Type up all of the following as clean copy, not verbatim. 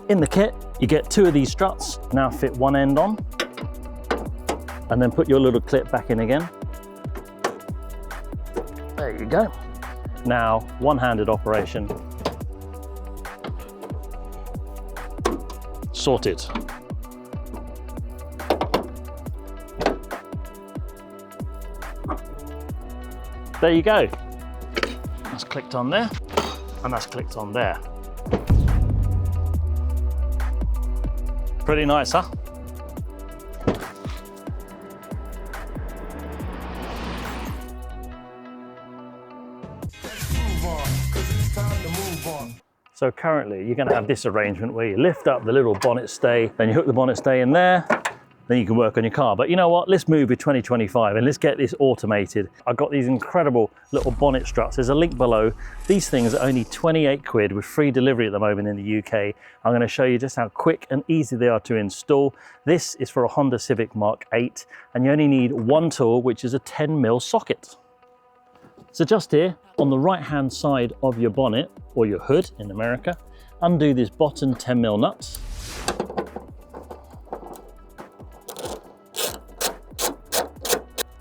In the kit, you get 2 of these struts. Now fit one end on, and then put your little clip back in again. There you go. Now, one-handed operation. Sorted. There you go. That's clicked on there, and that's clicked on there. Pretty nice, huh? So currently you're going to have this arrangement where you lift up the little bonnet stay, then you hook the bonnet stay in there, then you can work on your car. But you know what? Let's move with 2025 and let's get this automated. I've got these incredible little bonnet struts. There's a link below. These things are only 28 quid with free delivery at the moment in the UK. I'm going to show you just how quick and easy they are to install. This is for a Honda Civic Mk8 and you only need one tool, which is a 10mm socket. So just here on the right hand side of your bonnet, or your hood in America, undo this bottom 10mm nut.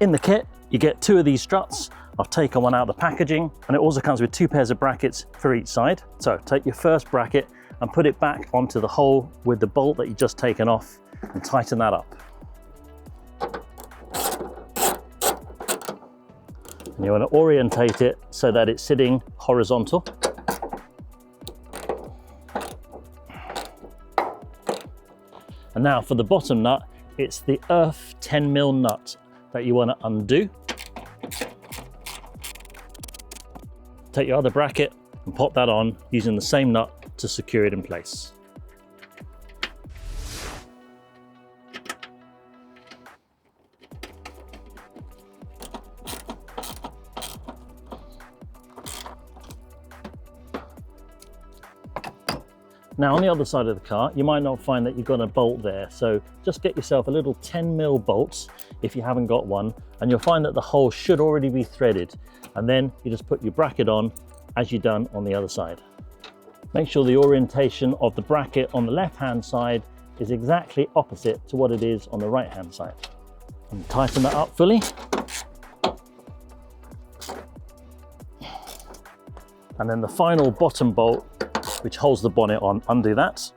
In the kit, you get 2 of these struts. I've taken one out of the packaging, and it also comes with 2 pairs of brackets for each side. So take your first bracket and put it back onto the hole with the bolt that you've just taken off and tighten that up. And you want to orientate it so that it's sitting horizontal. And now for the bottom nut, it's the earth 10mm nut that you want to undo. Take your other bracket and pop that on using the same nut to secure it in place. Now on the other side of the car, you might not find that you've got a bolt there, so just get yourself a little 10mm bolt if you haven't got one, and you'll find that the hole should already be threaded, and then you just put your bracket on as you've done on the other side. Make sure the orientation of the bracket on the left hand side is exactly opposite to what it is on the right hand side. And tighten that up fully. And then the final bottom bolt, which holds the bonnet on, undo that.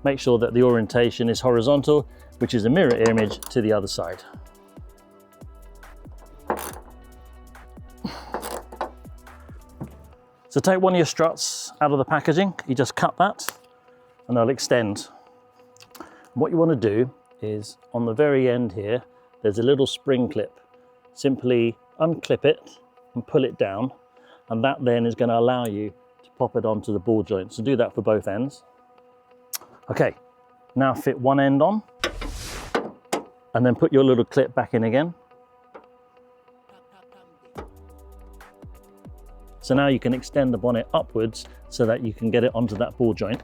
Make sure that the orientation is horizontal, which is a mirror image to the other side. So take one of your struts out of the packaging, you just cut that and they'll extend. What you want to do is on the very end here, there's a little spring clip. Simply unclip it and pull it down, and that then is going to allow you to pop it onto the ball joint. So do that for both ends. Okay, now fit one end on and then put your little clip back in again. So now you can extend the bonnet upwards so that you can get it onto that ball joint.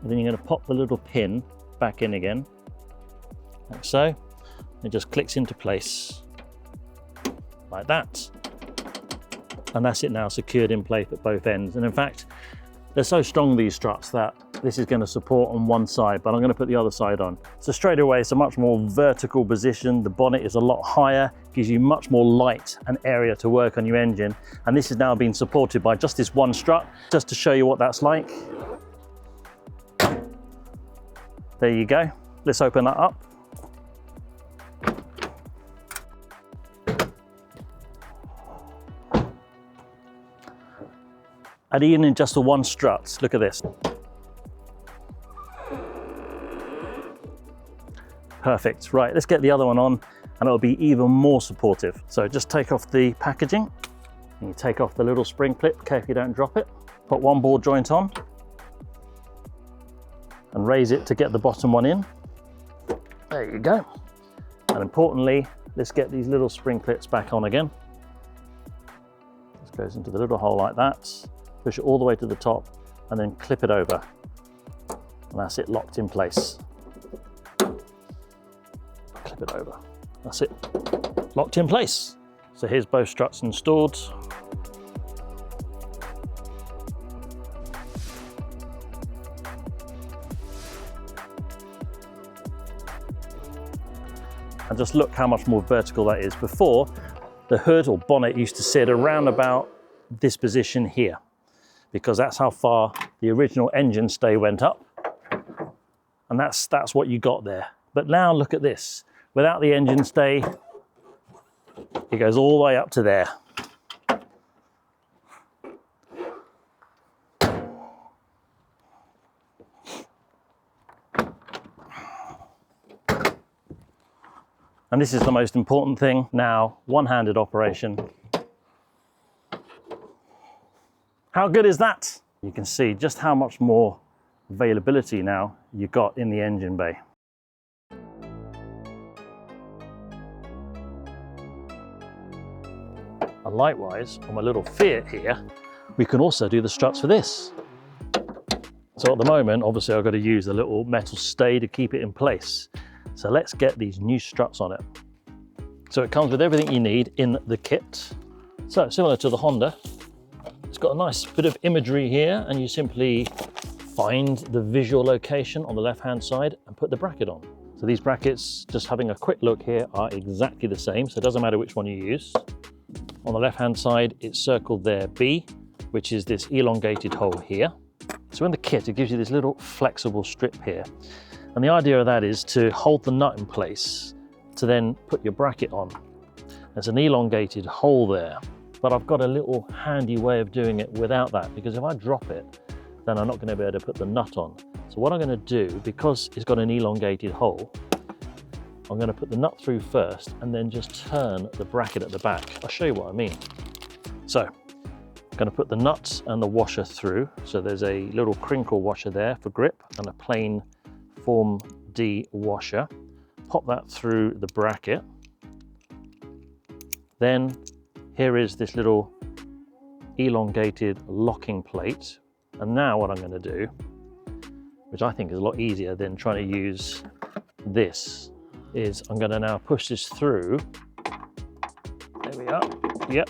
And then you're going to pop the little pin back in again, like so. It just clicks into place like that. And that's it now, secured in place at both ends. And in fact, they're so strong, these struts, that this is going to support on one side, but I'm going to put the other side on. So straight away, it's a much more vertical position. The bonnet is a lot higher, gives you much more light and area to work on your engine. And this is now being supported by just this one strut, just to show you what that's like. There you go. Let's open that up. And even in just the one strut, look at this. Perfect. Right, let's get the other one on and it'll be even more supportive. So just take off the packaging and you take off the little spring clip, carefully don't drop it. Put one ball joint on and raise it to get the bottom one in. There you go. And importantly, let's get these little spring clips back on again. This goes into the little hole like that. Push it all the way to the top and then clip it over. And that's it, locked in place. Clip it over. That's it, locked in place. So here's both struts installed. And just look how much more vertical that is. Before, the hood or bonnet used to sit around about this position here, because that's how far the original engine stay went up. And that's what you got there. But now look at this. Without the engine stay, it goes all the way up to there. And this is the most important thing now, one-handed operation. How good is that? You can see just how much more availability now you got in the engine bay. And likewise, on my little Fiat here, we can also do the struts for this. So at the moment, obviously I've got to use a little metal stay to keep it in place. So let's get these new struts on it. So it comes with everything you need in the kit. So similar to the Honda, it's got a nice bit of imagery here, and you simply find the visual location on the left-hand side and put the bracket on. So these brackets, just having a quick look here, are exactly the same. So it doesn't matter which one you use. On the left-hand side, it's circled there B, which is this elongated hole here. So in the kit, it gives you this little flexible strip here. And the idea of that is to hold the nut in place to then put your bracket on. There's an elongated hole there, but I've got a little handy way of doing it without that, because if I drop it, then I'm not going to be able to put the nut on. So what I'm going to do, because it's got an elongated hole, I'm going to put the nut through first and then just turn the bracket at the back. I'll show you what I mean. So I'm going to put the nut and the washer through. So there's a little crinkle washer there for grip and a plain Form D washer. Pop that through the bracket. Then here is this little elongated locking plate. And now what I'm going to do, which I think is a lot easier than trying to use this, is I'm going to now push this through. There we are. Yep.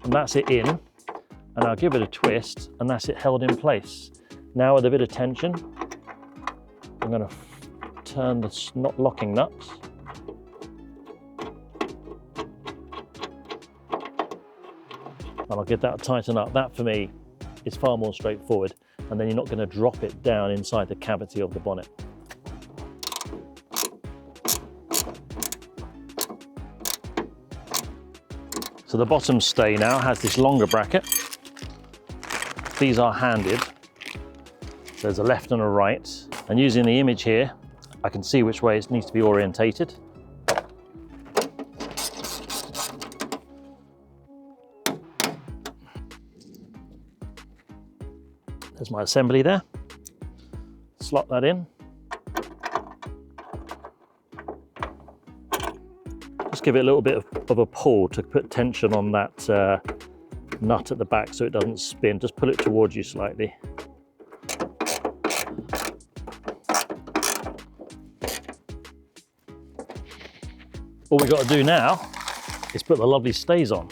And that's it in. And I'll give it a twist, and that's it held in place. Now with a bit of tension, I'm going to turn the not locking nuts. And I'll get that tighten up. That for me is far more straightforward. And then you're not going to drop it down inside the cavity of the bonnet. So the bottom stay now has this longer bracket. These are handed. There's a left and a right. And using the image here, I can see which way it needs to be orientated. There's my assembly there. Slot that in. Just give it a little bit of a pull to put tension on that nut at the back so it doesn't spin. Just pull it towards you slightly. All we've got to do now is put the lovely stays on.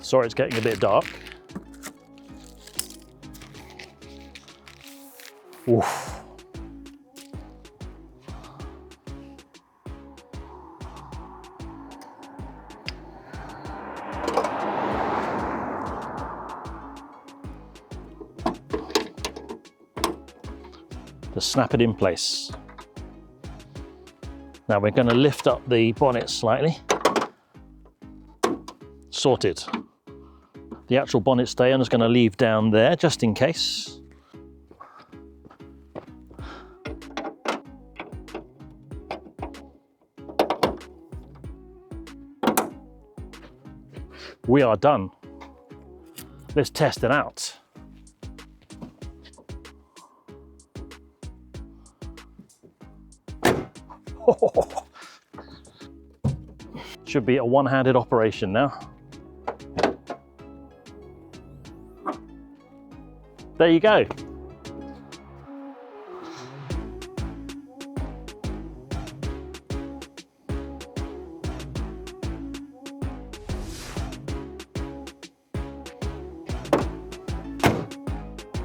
Sorry, it's getting a bit dark. Oof. Just snap it in place. Now we're going to lift up the bonnet slightly. Sorted. The actual bonnet stay I'm just going to leave down there just in case. We are done. Let's test it out. Should be a one-handed operation now. There you go.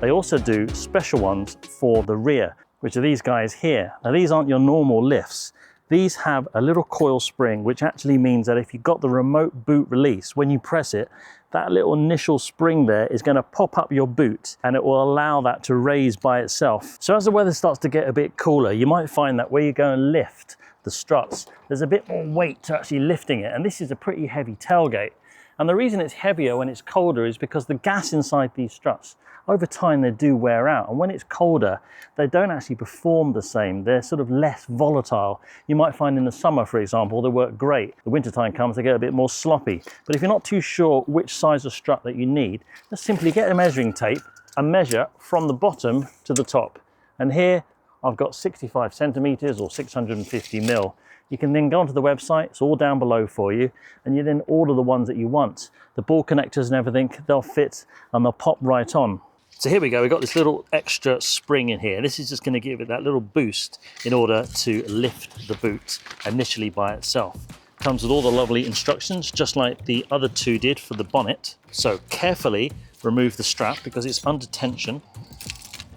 They also do special ones for the rear, which are these guys here. Now these aren't your normal lifts. These have a little coil spring, which actually means that if you've got the remote boot release, when you press it, that little initial spring there is going to pop up your boot and it will allow that to raise by itself. So as the weather starts to get a bit cooler, you might find that where you go and lift the struts, there's a bit more weight to actually lifting it. And this is a pretty heavy tailgate. And the reason it's heavier when it's colder is because the gas inside these struts, over time they do wear out. And when it's colder, they don't actually perform the same. They're sort of less volatile. You might find in the summer, for example, they work great. The wintertime comes, they get a bit more sloppy. But if you're not too sure which size of strut that you need, just simply get a measuring tape and measure from the bottom to the top. And here I've got 65 centimeters or 650 mil. You can then go onto the website, it's all down below for you, and you then order the ones that you want. The ball connectors and everything, they'll fit and they'll pop right on. So here we go, we've got this little extra spring in here. This is just going to give it that little boost in order to lift the boot initially by itself. Comes with all the lovely instructions, just like the other two did for the bonnet. So carefully remove the strap because it's under tension.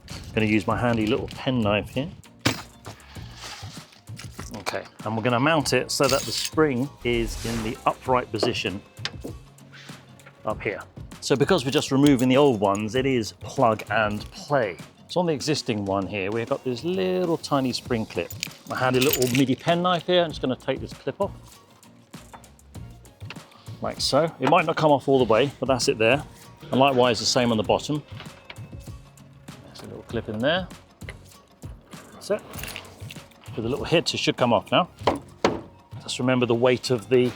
I'm going to use my handy little pen knife here. Okay, and we're going to mount it so that the spring is in the upright position up here. So because we're just removing the old ones, it is plug and play. So on the existing one here, we've got this little tiny spring clip. My handy little MIDI pen knife here, I'm just going to take this clip off. Like so. It might not come off all the way, but that's it there. And likewise the same on the bottom. There's a little clip in there. That's it. With a little hit, it should come off now. Just remember the weight of the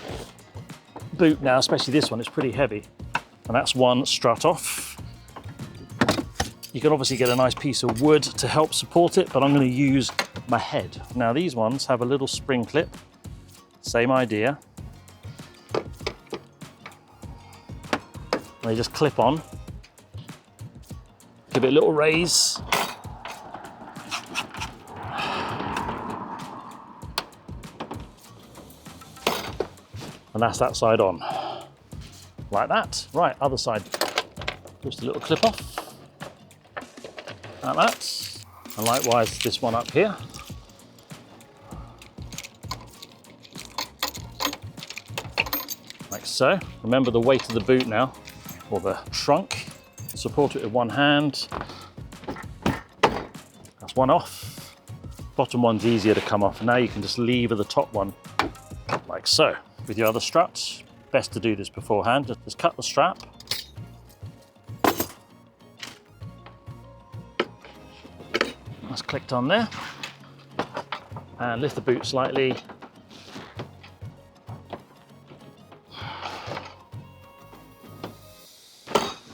boot now, especially this one, it's pretty heavy. And that's one strut off. You can obviously get a nice piece of wood to help support it, but I'm going to use my head. Now these ones have a little spring clip, same idea. They just clip on, give it a little raise. And that's that side on, like that. Right, other side, just a little clip off, like that. And likewise, this one up here. Like so. Remember the weight of the boot now, or the trunk. Support it with one hand. That's one off. Bottom one's easier to come off. Now you can just lever the top one, like so. With your other struts, best to do this beforehand. Just cut the strap. That's clicked on there. And lift the boot slightly.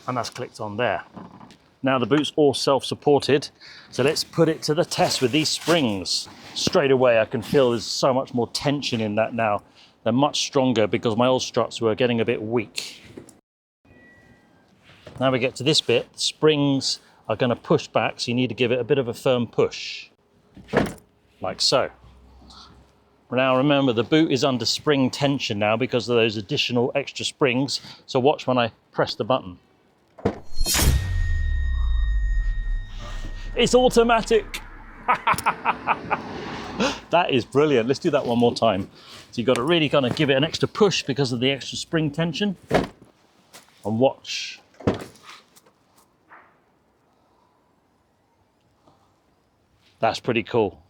And that's clicked on there. Now the boot's all self-supported, so let's put it to the test with these springs. Straight away I can feel there's so much more tension in that now. They're much stronger because my old struts were getting a bit weak. Now we get to this bit, the springs are going to push back, so you need to give it a bit of a firm push, like so. Now remember, the boot is under spring tension now because of those additional extra springs, so watch when I press the button. It's automatic! That is brilliant. Let's do that one more time. So you've got to really kind of give it an extra push because of the extra spring tension. And watch. That's pretty cool.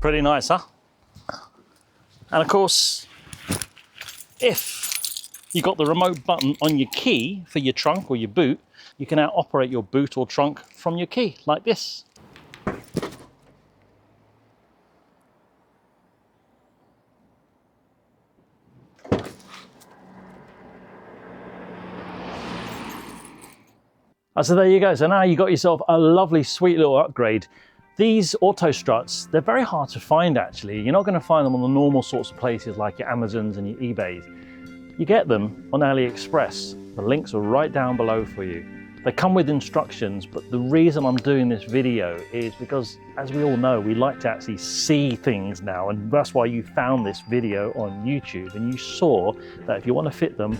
Pretty nice, huh? And of course, if you got the remote button on your key for your trunk or your boot, you can now operate your boot or trunk from your key, like this. So there you go. So now you got yourself a lovely, sweet little upgrade. These auto struts, they're very hard to find actually. You're not going to find them on the normal sorts of places like your Amazons and your eBays. You get them on AliExpress. The links are right down below for you. They come with instructions, but the reason I'm doing this video is because, as we all know, we like to actually see things now, and that's why you found this video on YouTube, and you saw that if you want to fit them,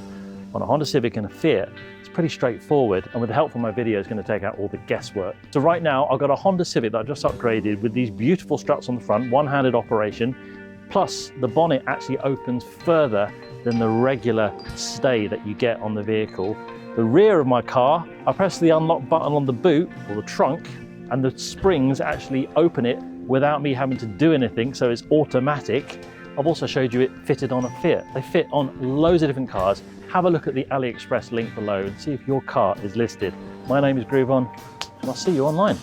on a Honda Civic and a Fiat, it's pretty straightforward, and with the help from my video, it's going to take out all the guesswork. So right now, I've got a Honda Civic that I just upgraded with these beautiful struts on the front, one-handed operation, plus the bonnet actually opens further than the regular stay that you get on the vehicle. The rear of my car, I press the unlock button on the boot or the trunk, and the springs actually open it without me having to do anything, so it's automatic. I've also showed you it fitted on a Fiat. They fit on loads of different cars. Have a look at the AliExpress link below and see if your car is listed. My name is Groovon, and I'll see you online.